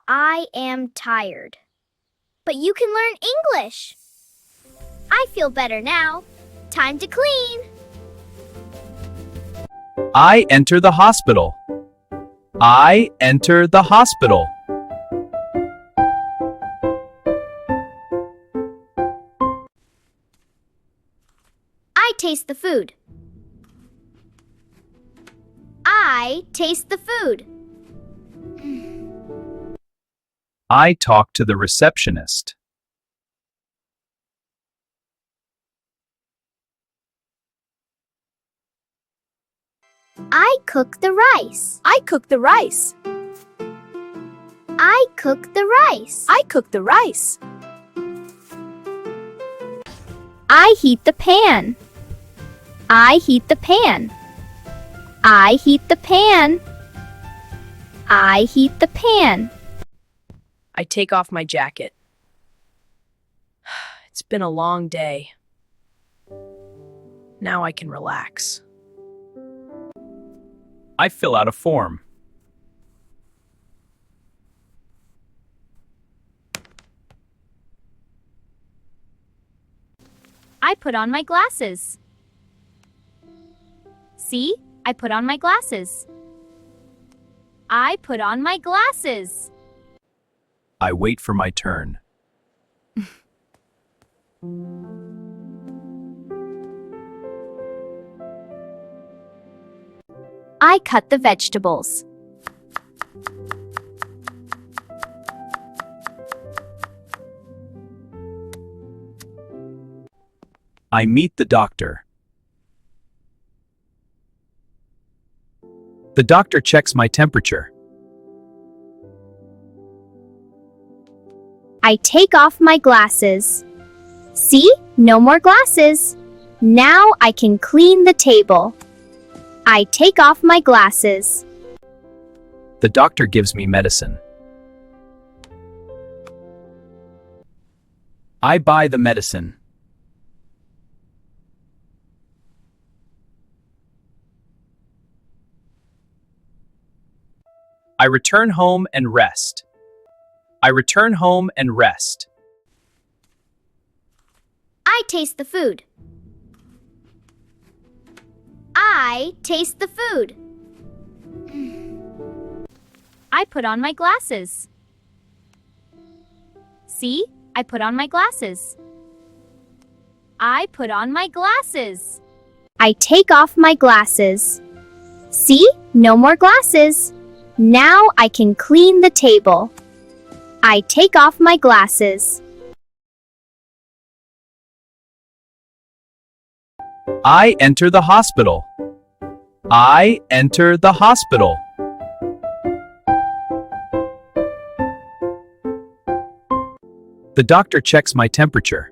I am tired. But you can learn English. I feel better now. Time to clean. I enter the hospital. I enter the hospital. I taste the food. I taste the food. I talk to the receptionist. I cook the rice. I cook the rice. I cook the rice. I cook the rice. I heat the pan. I heat the pan. I heat the pan. I heat the pan. I take off my jacket. It's been a long day. Now I can relax. I fill out a form. I put on my glasses. See? I put on my glasses. I put on my glasses. I wait for my turn. I cut the vegetables. I meet the doctor. The doctor checks my temperature. I take off my glasses. See? No more glasses. Now I can clean the table. I take off my glasses. The doctor gives me medicine. I buy the medicine. I return home and rest. I return home and rest. I taste the food. I taste the food. I put on my glasses. See? I put on my glasses. I put on my glasses. I take off my glasses. See? No more glasses. Now I can clean the table. I take off my glasses. I enter the hospital. I enter the hospital. The doctor checks my temperature.